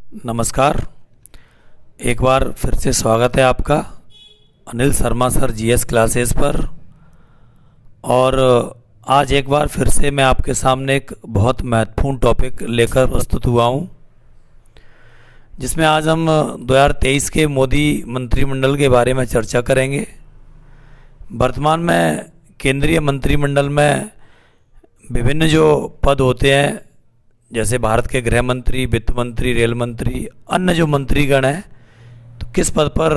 नमस्कार। एक बार फिर से स्वागत है आपका Anil Sharma sir GS classes पर। और आज एक बार फिर से मैं आपके सामने एक बहुत महत्वपूर्ण टॉपिक लेकर प्रस्तुत हुआ हूँ, जिसमें आज हम 2023 के मोदी मंत्रिमंडल के बारे में चर्चा करेंगे। वर्तमान में केंद्रीय मंत्रिमंडल में विभिन्न जो पद होते हैं, जैसे भारत के गृह मंत्री, वित्त मंत्री, रेल मंत्री, अन्य जो मंत्रीगण हैं, तो किस पद पर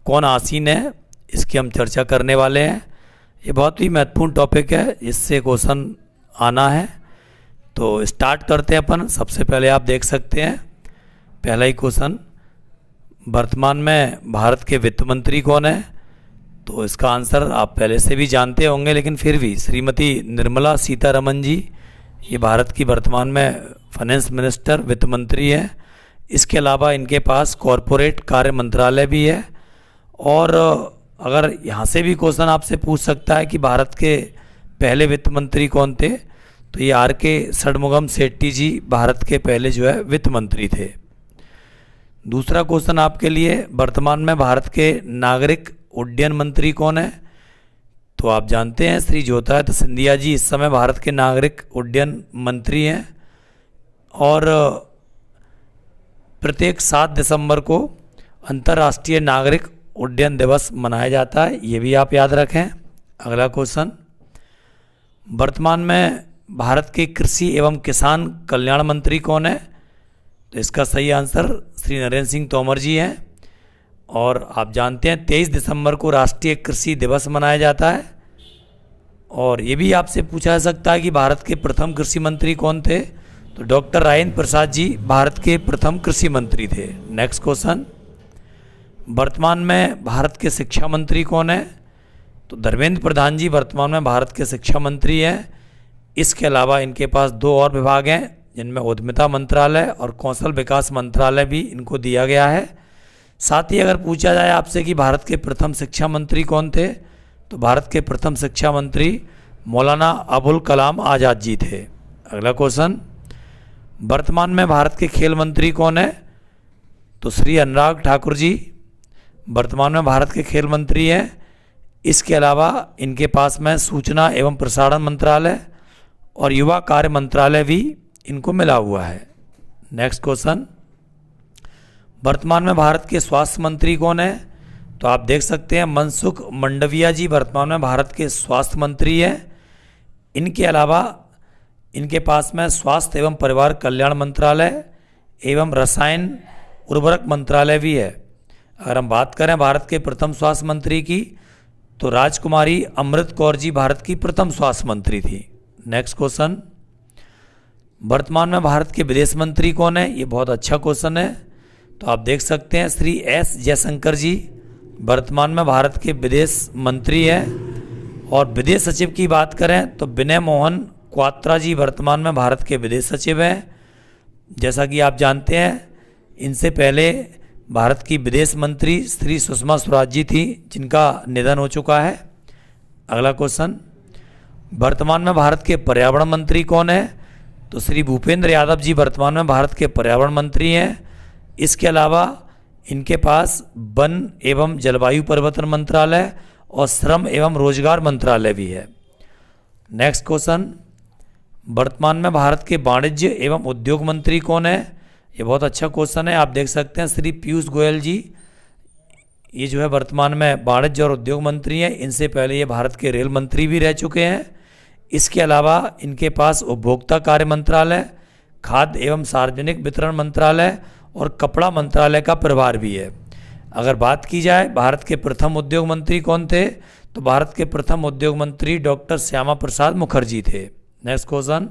कौन आसीन है, इसकी हम चर्चा करने वाले हैं। ये बहुत ही महत्वपूर्ण टॉपिक है, इससे क्वेश्चन आना है। तो स्टार्ट करते हैं अपन। सबसे पहले आप देख सकते हैं पहला ही क्वेश्चन, वर्तमान में भारत के वित्त मंत्री कौन है? तो इसका आंसर आप पहले से भी जानते होंगे, लेकिन फिर भी श्रीमती निर्मला सीतारमण जी, ये भारत की वर्तमान में फाइनेंस मिनिस्टर, वित्त मंत्री है। इसके अलावा इनके पास कॉरपोरेट कार्य मंत्रालय भी है। और अगर यहाँ से भी क्वेश्चन आपसे पूछ सकता है कि भारत के पहले वित्त मंत्री कौन थे, तो ये आर.के. षणमुगम शेट्टी जी भारत के पहले जो है वित्त मंत्री थे। दूसरा क्वेश्चन आपके लिए, वर्तमान में भारत के नागरिक उड्डयन मंत्री कौन है? तो आप जानते हैं श्री ज्योतिरादित्य सिंधिया जी इस समय भारत के नागरिक उड्डयन मंत्री हैं। और प्रत्येक 7 दिसंबर को अंतर्राष्ट्रीय नागरिक उड्डयन दिवस मनाया जाता है, ये भी आप याद रखें। अगला क्वेश्चन, वर्तमान में भारत के कृषि एवं किसान कल्याण मंत्री कौन है? तो इसका सही आंसर श्री नरेंद्र सिंह तोमर जी हैं। और आप जानते हैं 23 दिसंबर को राष्ट्रीय कृषि दिवस मनाया जाता है। और ये भी आपसे पूछा जा सकता है कि भारत के प्रथम कृषि मंत्री कौन थे? तो डॉक्टर राजेंद्र प्रसाद जी भारत के प्रथम कृषि मंत्री थे। नेक्स्ट क्वेश्चन, वर्तमान में भारत के शिक्षा मंत्री कौन है? तो धर्मेंद्र प्रधान जी वर्तमान में भारत के शिक्षा मंत्री हैं। इसके अलावा इनके पास 2 और विभाग हैं, जिनमें उद्यमिता मंत्रालय और कौशल विकास मंत्रालय भी इनको दिया गया है। साथ ही अगर पूछा जाए आपसे कि भारत के प्रथम शिक्षा मंत्री कौन थे, तो भारत के प्रथम शिक्षा मंत्री मौलाना अबुल कलाम आज़ाद जी थे। अगला क्वेश्चन, वर्तमान में भारत के खेल मंत्री कौन है? तो श्री अनुराग ठाकुर जी वर्तमान में भारत के खेल मंत्री हैं। इसके अलावा इनके पास में सूचना एवं प्रसारण मंत्रालय और युवा कार्य मंत्रालय भी इनको मिला हुआ है। नेक्स्ट क्वेश्चन, वर्तमान में भारत के स्वास्थ्य मंत्री कौन है? तो आप देख सकते हैं मनसुख मंडाविया जी वर्तमान में भारत के स्वास्थ्य मंत्री हैं। इनके अलावा इनके पास में स्वास्थ्य एवं परिवार कल्याण मंत्रालय एवं रसायन उर्वरक मंत्रालय भी है। अगर हम बात करें भारत के प्रथम स्वास्थ्य मंत्री की, तो राजकुमारी अमृत कौर जी भारत की प्रथम स्वास्थ्य मंत्री थी। नेक्स्ट क्वेश्चन, वर्तमान में भारत के विदेश मंत्री कौन है? ये बहुत अच्छा क्वेश्चन है। तो आप देख सकते हैं श्री एस जयशंकर जी वर्तमान में भारत के विदेश मंत्री हैं। और विदेश सचिव की बात करें तो विनय मोहन क्वात्रा जी वर्तमान में भारत के विदेश सचिव हैं। जैसा कि आप जानते हैं, इनसे पहले भारत की विदेश मंत्री श्री सुषमा स्वराज जी थी, जिनका निधन हो चुका है। अगला क्वेश्चन, वर्तमान में भारत के पर्यावरण मंत्री कौन है? तो श्री भूपेंद्र यादव जी वर्तमान में भारत के पर्यावरण मंत्री हैं। इसके अलावा इनके पास वन एवं जलवायु परिवर्तन मंत्रालय और श्रम एवं रोजगार मंत्रालय भी है। नेक्स्ट क्वेश्चन, वर्तमान में भारत के वाणिज्य एवं उद्योग मंत्री कौन है? ये बहुत अच्छा क्वेश्चन है। आप देख सकते हैं श्री पीयूष गोयल जी, ये जो है वर्तमान में वाणिज्य और उद्योग मंत्री हैं। इनसे पहले ये भारत के रेल मंत्री भी रह चुके हैं। इसके अलावा इनके पास उपभोक्ता कार्य मंत्रालय, खाद्य एवं सार्वजनिक वितरण मंत्रालय और कपड़ा मंत्रालय का प्रभार भी है। अगर बात की जाए भारत के प्रथम उद्योग मंत्री कौन थे, तो भारत के प्रथम उद्योग मंत्री डॉक्टर श्यामा प्रसाद मुखर्जी थे। नेक्स्ट क्वेश्चन,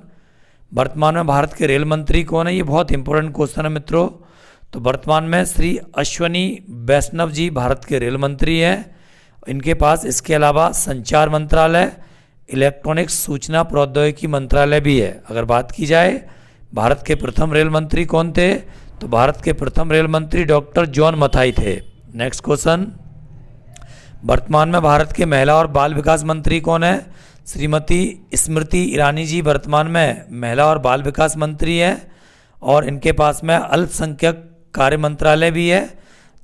वर्तमान में भारत के रेल मंत्री कौन है? ये बहुत इंपॉर्टेंट क्वेश्चन है मित्रों। तो वर्तमान में श्री अश्वनी वैष्णव जी भारत के रेल मंत्री हैं। इनके पास इसके अलावा संचार मंत्रालय, इलेक्ट्रॉनिक्स सूचना प्रौद्योगिकी मंत्रालय भी है। अगर बात की जाए भारत के प्रथम रेल मंत्री कौन थे, तो भारत के प्रथम रेल मंत्री डॉक्टर जॉन मथाई थे। नेक्स्ट क्वेश्चन, वर्तमान में भारत के महिला और बाल विकास मंत्री कौन है? श्रीमती स्मृति ईरानी जी वर्तमान में महिला और बाल विकास मंत्री हैं। और इनके पास में अल्पसंख्यक कार्य मंत्रालय भी है।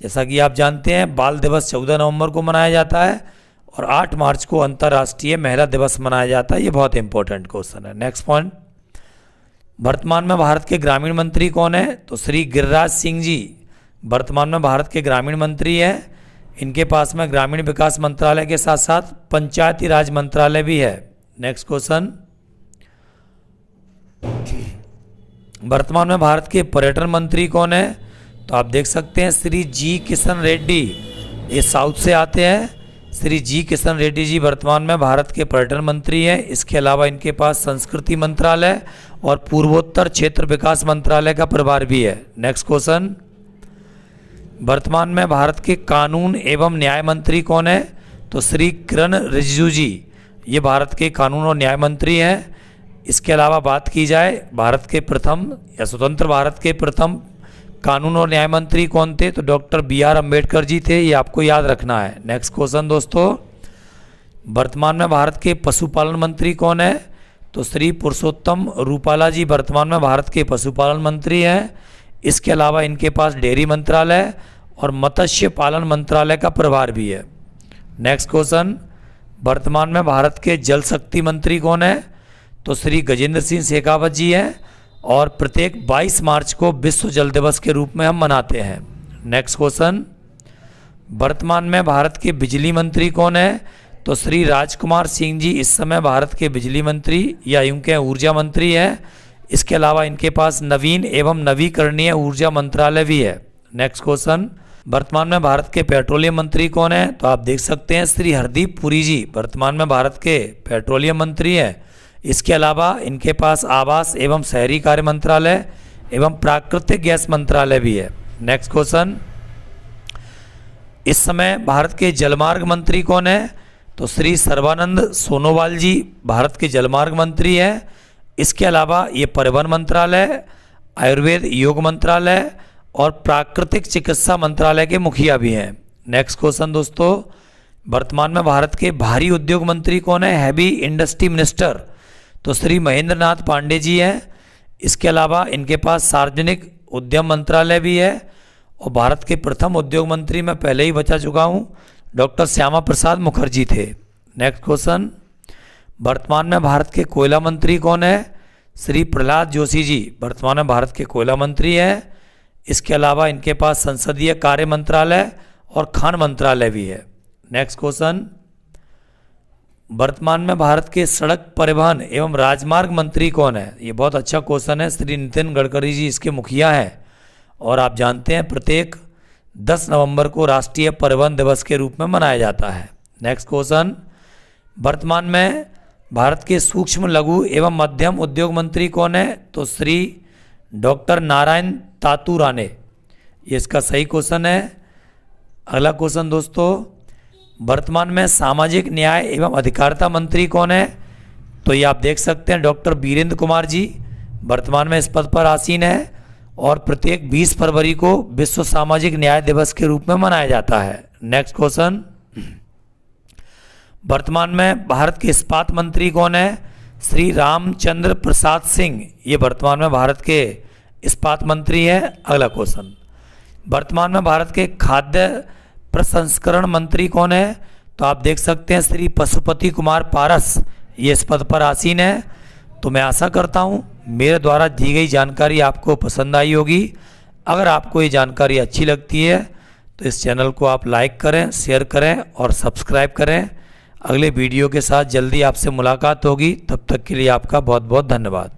जैसा कि आप जानते हैं बाल दिवस 14 नवंबर को मनाया जाता है और 8 मार्च को अंतर्राष्ट्रीय महिला दिवस मनाया जाता है। ये बहुत इंपॉर्टेंट क्वेश्चन है। नेक्स्ट पॉइंट, वर्तमान में भारत के ग्रामीण मंत्री कौन है? तो श्री गिरिराज सिंह जी वर्तमान में भारत के ग्रामीण मंत्री हैं। इनके पास में ग्रामीण विकास मंत्रालय के साथ साथ पंचायती राज मंत्रालय भी है। नेक्स्ट क्वेश्चन, वर्तमान में भारत के पर्यटन मंत्री कौन है? तो आप देख सकते हैं श्री जी किशन रेड्डी, ये साउथ से आते हैं। श्री जी किशन रेड्डी जी वर्तमान में भारत के पर्यटन मंत्री हैं। इसके अलावा इनके पास संस्कृति मंत्रालय और पूर्वोत्तर क्षेत्र विकास मंत्रालय का प्रभार भी है। नेक्स्ट क्वेश्चन, वर्तमान में भारत के कानून एवं न्याय मंत्री कौन है? तो श्री किरण रिजिजू जी, ये भारत के कानून और न्याय मंत्री हैं। इसके अलावा बात की जाए भारत के प्रथम या स्वतंत्र भारत के प्रथम कानून और न्याय मंत्री कौन थे? तो डॉक्टर बी.आर. अम्बेडकर जी थे। ये आपको याद रखना है। नेक्स्ट क्वेश्चन दोस्तों, वर्तमान में भारत के पशुपालन मंत्री कौन है? तो श्री पुरुषोत्तम रूपाला जी वर्तमान में भारत के पशुपालन मंत्री हैं। इसके अलावा इनके पास डेयरी मंत्रालय और मत्स्य पालन मंत्रालय का प्रभार भी है। नेक्स्ट क्वेश्चन, वर्तमान में भारत के जल शक्ति मंत्री कौन है? तो श्री गजेंद्र सिंह शेखावत जी हैं और प्रत्येक 22 मार्च को विश्व जल दिवस के रूप में हम मनाते हैं। नेक्स्ट क्वेश्चन, वर्तमान में भारत के बिजली मंत्री कौन है? तो श्री राजकुमार सिंह जी इस समय भारत के बिजली मंत्री या यूं कहें ऊर्जा मंत्री हैं। इसके अलावा इनके पास नवीन एवं नवीकरणीय ऊर्जा मंत्रालय भी है। नेक्स्ट क्वेश्चन, वर्तमान में भारत के पेट्रोलियम मंत्री कौन है? तो आप देख सकते हैं श्री हरदीप पुरी जी वर्तमान में भारत के पेट्रोलियम मंत्री हैं। इसके अलावा इनके पास आवास एवं शहरी कार्य मंत्रालय एवं प्राकृतिक गैस मंत्रालय भी है। नेक्स्ट क्वेश्चन, इस समय भारत के जलमार्ग मंत्री कौन है? तो श्री सर्बानंद सोनोवाल जी भारत के जलमार्ग मंत्री हैं। इसके अलावा ये परिवहन मंत्रालय, आयुर्वेद योग मंत्रालय और प्राकृतिक चिकित्सा मंत्रालय के मुखिया भी हैं। नेक्स्ट क्वेश्चन दोस्तों, वर्तमान में भारत के भारी उद्योग मंत्री कौन है? हैवी इंडस्ट्री मिनिस्टर, तो श्री महेंद्र नाथ पांडे जी हैं। इसके अलावा इनके पास सार्वजनिक उद्यम मंत्रालय भी है और भारत के प्रथम उद्योग मंत्री मैं पहले ही बता चुका हूँ, डॉक्टर श्यामा प्रसाद मुखर्जी थे। नेक्स्ट क्वेश्चन, वर्तमान में भारत के कोयला मंत्री कौन है? श्री प्रहलाद जोशी जी वर्तमान में भारत के कोयला मंत्री हैं। इसके अलावा इनके पास संसदीय कार्य मंत्रालय और खान मंत्रालय भी है। नेक्स्ट क्वेश्चन, वर्तमान में भारत के सड़क परिवहन एवं राजमार्ग मंत्री कौन है? ये बहुत अच्छा क्वेश्चन है। श्री नितिन गडकरी जी इसके मुखिया हैं और आप जानते हैं प्रत्येक 10 नवंबर को राष्ट्रीय परिवहन दिवस के रूप में मनाया जाता है। नेक्स्ट क्वेश्चन, वर्तमान में भारत के सूक्ष्म लघु एवं मध्यम उद्योग मंत्री कौन है? तो श्री डॉक्टर नारायण तातू राणे, ये इसका सही क्वेश्चन है। अगला क्वेश्चन दोस्तों, वर्तमान में सामाजिक न्याय एवं अधिकारिता मंत्री कौन है? तो ये आप देख सकते हैं डॉक्टर वीरेंद्र कुमार जी वर्तमान में इस पद पर आसीन है और प्रत्येक 20 फरवरी को विश्व सामाजिक न्याय दिवस के रूप में मनाया जाता है। नेक्स्ट क्वेश्चन, वर्तमान में भारत के इस्पात मंत्री कौन है? श्री रामचंद्र प्रसाद सिंह, ये वर्तमान में भारत के इस्पात मंत्री है। अगला क्वेश्चन, वर्तमान में भारत के खाद्य प्रसंस्करण मंत्री कौन है? तो आप देख सकते हैं श्री पशुपति कुमार पारस, ये इस पद पर आसीन है। तो मैं आशा करता हूँ मेरे द्वारा दी गई जानकारी आपको पसंद आई होगी। अगर आपको ये जानकारी अच्छी लगती है तो इस चैनल को आप लाइक करें, शेयर करें और सब्सक्राइब करें। अगले वीडियो के साथ जल्दी आपसे मुलाकात होगी। तब तक के लिए आपका बहुत बहुत धन्यवाद।